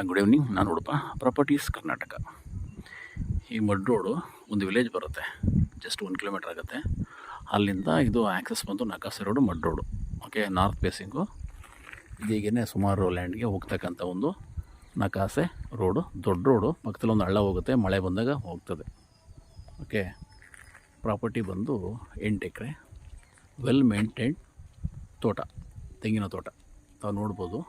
Good evening. ನಾನು Udupa properties Karnataka. ಈ mud road ಒಂದು ವಿಲೇಜ್ ಬರುತ್ತೆ, ಜಸ್ಟ್ 1 ಕಿಲೋಮೀಟ್ರ್ ಆಗುತ್ತೆ. ಅಲ್ಲಿಂದ ಇದು ಆ್ಯಕ್ಸಸ್ ಬಂದು ನಕಾಸೆ road, mud road. Okay, north facing. ಇದೀಗೇ ಸುಮಾರು ಲ್ಯಾಂಡ್ಗೆ ಹೋಗ್ತಕ್ಕಂಥ ಒಂದು ನಕಾಸೆ ರೋಡು, ದೊಡ್ಡ ರೋಡು. ಪಕ್ಕದಲ್ಲಿ ಒಂದು ಹಳ್ಳ ಹೋಗುತ್ತೆ, ಮಳೆ ಬಂದಾಗ ಹೋಗ್ತದೆ. ಓಕೆ, ಪ್ರಾಪರ್ಟಿ ಬಂದು 8 ಎಕರೆ, ವೆಲ್ ಮೇಂಟೈನ್ಡ್ ತೋಟ, ತೆಂಗಿನ ತೋಟ ತಾವು ನೋಡ್ಬೋದು.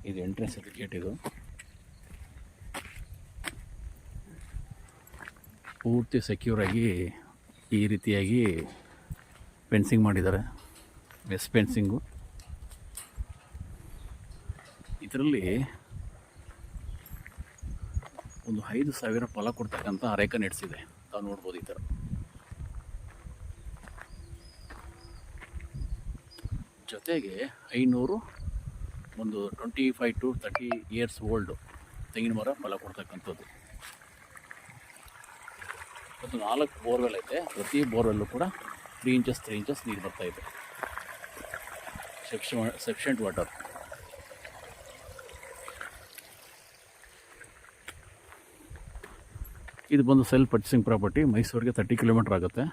ಇದು ಎಂಟ್ರೆನ್ಸ್ ಗೇಟ್. ಇದು ಪೂರ್ತಿ ಸೆಕ್ಯೂರಾಗಿ ಈ ರೀತಿಯಾಗಿ ಫೆನ್ಸಿಂಗ್ ಮಾಡಿದ್ದಾರೆ, ವೆಸ್ಟ್ ಫೆನ್ಸಿಂಗು. ಇದರಲ್ಲಿ ಒಂದು 5,000 ಫಲ ಕೊಡ್ತಕ್ಕಂಥ ಅರೇಕ ನೆಡ್ಸಿದೆ, ತಾವು ನೋಡ್ಬೋದು. ಈ ಥರ ಜೊತೆಗೆ 500 ಒಂದು 25 to 30 ಇಯರ್ಸ್ ಓಲ್ಡು ತೆಂಗಿನ ಮರ ಫಲ ಕೊಡ್ತಕ್ಕಂಥದ್ದು. ಮತ್ತು 4 ಬೋರ್ವೆಲ್ ಐತೆ. ಪ್ರತಿ ಬೋರ್ವೆಲ್ಲು ಕೂಡ 3 ಇಂಚಸ್ ನೀರು ಬರ್ತಾಯಿದೆ, ಸಫಿಷಿಯೆಂಟ್ ವಾಟರ್. ಇದು ಬಂದು ಸೆಲ್ಫ್ ಪರ್ಚೇಸಿಂಗ್ ಪ್ರಾಪರ್ಟಿ. ಮೈಸೂರಿಗೆ 30 ಕಿಲೋಮೀಟ್ರ್ ಆಗುತ್ತೆ.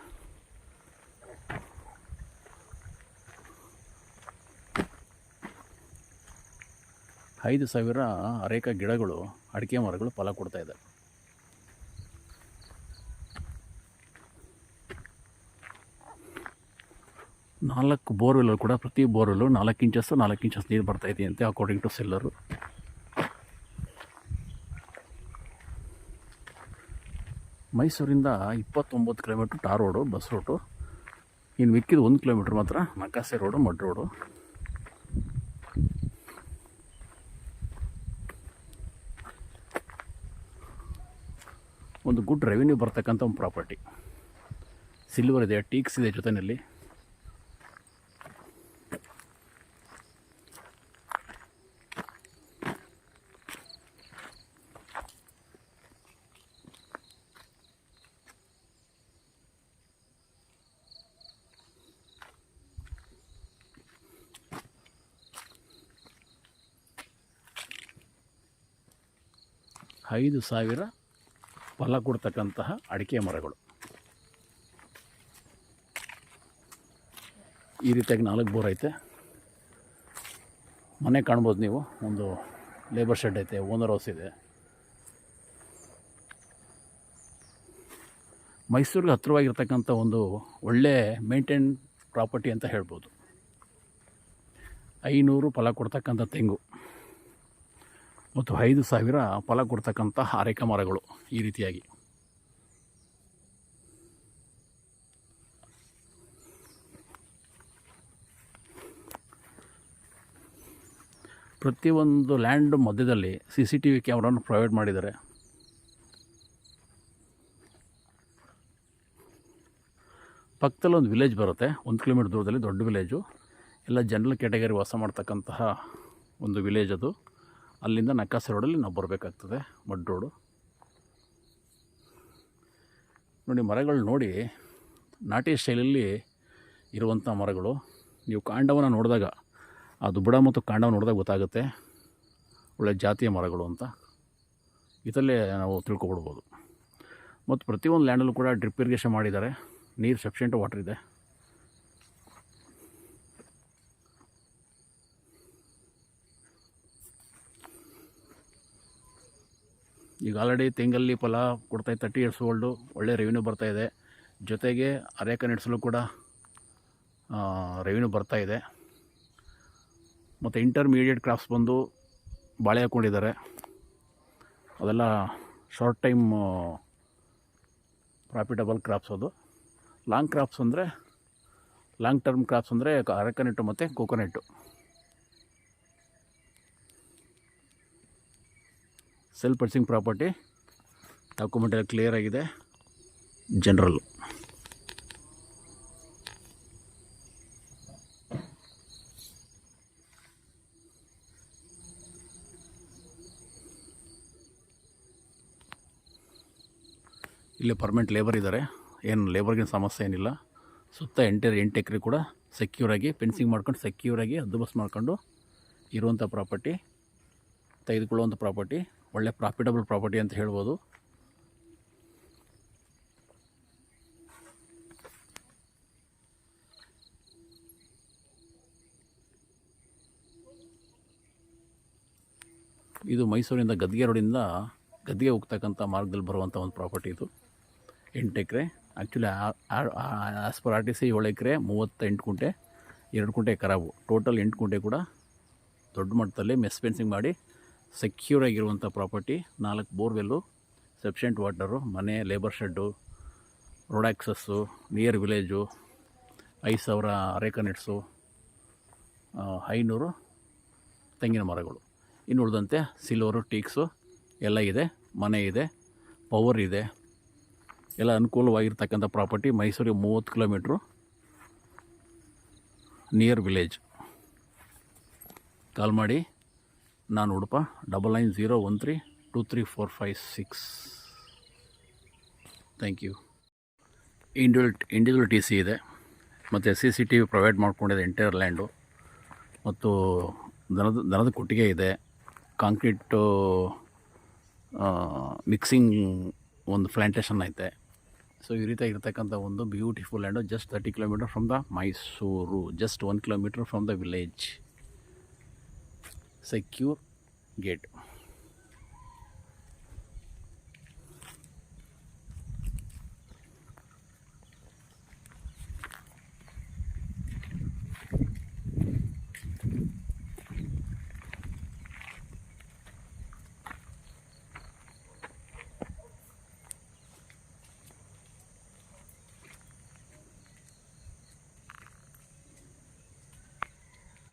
ಐದು 5,000 ಅರೇಕ ಗಿಡಗಳು, ಅಡಿಕೆ ಮರಗಳು ಫಲ ಕೊಡ್ತಾ ಇದೆ. ನಾಲ್ಕು ಬೋರ್ವೆಲ್ಲು ಕೂಡ ಪ್ರತಿ ಬೋರ್ವೆಲ್ಲು 4 ಇಂಚಸ್ ನೀರು ಬರ್ತಾ ಇದೆಯಂತೆ, ಅಕಾರ್ಡಿಂಗ್ ಟು ಸೆಲ್ಲರು. ಮೈಸೂರಿಂದ 29 kilometre tar road, bus route. ಇನ್ನು ಮಿಕ್ಕಿದ 1 ಕಿಲೋಮೀಟ್ರ್ ಮಾತ್ರ ನಕಾಸೆ ರೋಡು, ಮಡ್ ರೋಡು. ಒಂದು ಗುಡ್ ರೆವಿನ್ಯೂ ಬರ್ತಕ್ಕಂಥ ಒಂದು ಪ್ರಾಪರ್ಟಿ. ಸಿಲ್ವರ್ ಇದೆ, ಟೀಕ್ಸ್ ಇದೆ ಜೊತೆಯಲ್ಲಿ. ಐದು 5,000 ಫಲ ಕೊಡ್ತಕ್ಕಂತಹ ಅಡಿಕೆ ಮರಗಳು. ಈ ರೀತಿಯಾಗಿ 4 ಬೋರ್ ಐತೆ. ಮನೆ ಕಾಣ್ಬೋದು ನೀವು. ಒಂದು ಲೇಬರ್ ಶೆಡ್ ಐತೆ, ಓನರ್ ಹೌಸ್ ಇದೆ. ಮೈಸೂರಿಗೆ ಹತ್ತಿರವಾಗಿರ್ತಕ್ಕಂಥ ಒಂದು ಒಳ್ಳೆ ಮೇಂಟೈನ್ ಪ್ರಾಪರ್ಟಿ ಅಂತ ಹೇಳ್ಬೋದು. 500 ಫಲ ಕೊಡ್ತಕ್ಕಂಥ ತೆಂಗು ಮತ್ತು 5,000 ಫಲ ಕೊಡ್ತಕ್ಕಂಥ ಅರೇಕ ಮರಗಳು. ಈ ರೀತಿಯಾಗಿ ಪ್ರತಿಯೊಂದು ಲ್ಯಾಂಡ್ ಮಧ್ಯದಲ್ಲಿ CCTV ಕ್ಯಾಮ್ರಾವನ್ನು ಪ್ರೊವೈಡ್ ಮಾಡಿದ್ದಾರೆ. ಪಕ್ಕದಲ್ಲಿ ಒಂದು ವಿಲೇಜ್ ಬರುತ್ತೆ, 1 ಕಿಲೋಮೀಟ್ರ್ ದೂರದಲ್ಲಿ, ದೊಡ್ಡ ವಿಲೇಜು. ಎಲ್ಲ ಜನರಲ್ ಕ್ಯಾಟಗರಿ ವಾಸ ಮಾಡ್ತಕ್ಕಂತಹ ಒಂದು ವಿಲೇಜ್ ಅದು. ಅಲ್ಲಿಂದ ನಕಾಸೆ ರೋಡಲ್ಲಿ ನಾವು ಬರಬೇಕಾಗ್ತದೆ, ಮಡ್ ರೋಡು. ನೋಡಿ, ಮರಗಳು ನೋಡಿ, ನಾಟಿ ಸ್ಟೈಲಲ್ಲಿ ಇರುವಂಥ ಮರಗಳು. ನೀವು ಕಾಂಡವನ್ನು ನೋಡಿದಾಗ, ಅದು ಬುಡ ಮತ್ತು ಕಾಂಡವನ್ನು ನೋಡಿದಾಗ ಗೊತ್ತಾಗುತ್ತೆ ಒಳ್ಳೆ ಜಾತಿಯ ಮರಗಳು ಅಂತ. ಇದರಲ್ಲೇ ನಾವು ತಿಳ್ಕೊಬಿಡ್ಬೋದು. ಮತ್ತು ಪ್ರತಿಯೊಂದು ಲ್ಯಾಂಡಲ್ಲೂ ಕೂಡ ಡ್ರಿಪ್ ಇರಿಗೇಷನ್ ಮಾಡಿದ್ದಾರೆ, ನೀರು ಸಫಿಷಿಯೆಂಟ್ ವಾಟರ್ ಇದೆ. ಈಗ ಆಲ್ರೆಡಿ ತೆಂಗಲ್ಲಿ ಫಲ ಕೊಡ್ತಾಯಿದೆ, 30 ಇಯರ್ಸ್ ಓಲ್ಡು, ಒಳ್ಳೆ ರೆವಿನ್ಯೂ ಬರ್ತಾಯಿದೆ. ಜೊತೆಗೆ ಅರೇಕ ನೆಡ್ಸಲು ಕೂಡ ರೆವಿನ್ಯೂ ಬರ್ತಾಯಿದೆ. ಮತ್ತು ಇಂಟರ್ಮೀಡಿಯೇಟ್ ಕ್ರಾಪ್ಸ್ ಬಂದು ಬಾಳೆ ಹಾಕ್ಕೊಂಡಿದ್ದಾರೆ. ಅದೆಲ್ಲ ಶಾರ್ಟ್ ಟೈಮ್ ಪ್ರಾಫಿಟಬಲ್ ಕ್ರಾಪ್ಸ್. ಅದು ಲಾಂಗ್ ಕ್ರಾಪ್ಸ್ ಅಂದರೆ, ಲಾಂಗ್ ಟರ್ಮ್ ಕ್ರಾಪ್ಸ್ ಅಂದರೆ ಅರೇಕ ನೆಟ್ಟು ಮತ್ತು ಕೋಕೋನೆಟ್ಟು. ಸೆಲ್ಫ್ ಪರ್ಚೇಸಿಂಗ್ ಪ್ರಾಪರ್ಟಿ, ಡಾಕ್ಯುಮೆಂಟ್ ಎಲ್ಲ ಕ್ಲಿಯರ್ ಆಗಿದೆ. ಜನರಲ್ಲು ಇಲ್ಲಿ ಪರ್ಮನೆಂಟ್ ಲೇಬರ್ ಇದ್ದಾರೆ. ಏನು ಲೇಬರ್ಗಿನ ಸಮಸ್ಯೆ ಏನಿಲ್ಲ. ಸುತ್ತ 8 ಎಕರೆ ಕೂಡ ಸೆಕ್ಯೂರಾಗಿ ಫೆನ್ಸಿಂಗ್ ಮಾಡ್ಕೊಂಡು ಸೆಕ್ಯೂರಾಗಿ ಹದ್ದುಬಸ್ತು ಮಾಡ್ಕೊಂಡು ಇರುವಂಥ ಪ್ರಾಪರ್ಟಿ, ತೆಗೆದುಕೊಳ್ಳುವಂಥ ಪ್ರಾಪರ್ಟಿ, ಒಳ್ಳೆ ಪ್ರಾಫಿಟಬಲ್ ಪ್ರಾಪರ್ಟಿ ಅಂತ ಹೇಳ್ಬೋದು. ಇದು ಮೈಸೂರಿಂದ ಗದ್ಗೆ ರೋಡಿಂದ ಗದ್ಗೆ ಹೋಗ್ತಕ್ಕಂಥ ಮಾರ್ಗದಲ್ಲಿ ಬರುವಂಥ ಒಂದು ಪ್ರಾಪರ್ಟಿ ಇದು. 8 ಎಕರೆ. ಆ್ಯಕ್ಚುಲಿ ಆ್ಯಸ್ ಪರ್ RTC 7 ಎಕರೆ 38 ಕುಂಟೆ, 2 ಕುಂಟೆ ಖರಾಬು. ಟೋಟಲ್ 8 ಕುಂಟೆ ಕೂಡ ದೊಡ್ಡ ಮಟ್ಟದಲ್ಲಿ ಮೆಸ್ ಫೆನ್ಸಿಂಗ್ ಮಾಡಿ ಸೆಕ್ಯೂರಾಗಿರುವಂಥ ಪ್ರಾಪರ್ಟಿ. 4 ಬೋರ್ವೆಲ್ಲು, ಸಫಿಷಿಯೆಂಟ್ ವಾಟರು, ಮನೆ, labour shed, road access, near village, 5,000 areca nuts, 500 ತೆಂಗಿನ ಮರಗಳು. ಇನ್ನು ಉಳಿದಂತೆ ಸಿಲ್ವರು, ಟೀಕ್ಸು ಎಲ್ಲ ಇದೆ. ಮನೆ ಇದೆ, ಪವರ್ ಇದೆ, ಎಲ್ಲ ಅನುಕೂಲವಾಗಿರ್ತಕ್ಕಂಥ ಪ್ರಾಪರ್ಟಿ. ಮೈಸೂರಿಗೆ 30 ಕಿಲೋಮೀಟ್ರು, ನಿಯರ್ ವಿಲೇಜ್. ಕಾಲ್ ಮಾಡಿ. ನಾನು Udupa 9901323456. Thank you. Individual TC ಇದೆ ಮತ್ತು CCTV ಪ್ರೊವೈಡ್ ಮಾಡ್ಕೊಂಡಿದೆ ಎಂಟೈರ್ ಲ್ಯಾಂಡು. ಮತ್ತು ದನದ ಕೊಟ್ಟಿಗೆ ಇದೆ. ಕಾಂಕ್ರೀಟು ಮಿಕ್ಸಿಂಗ್ ಒಂದು ಪ್ಲ್ಯಾಂಟೇಷನ್ ಐತೆ. ಸೊ ಈ ರೀತಿಯಾಗಿರ್ತಕ್ಕಂಥ ಒಂದು beautiful land. Just 30 kilometre from the Mysuru, just 1 kilometre from the village. Secure gate.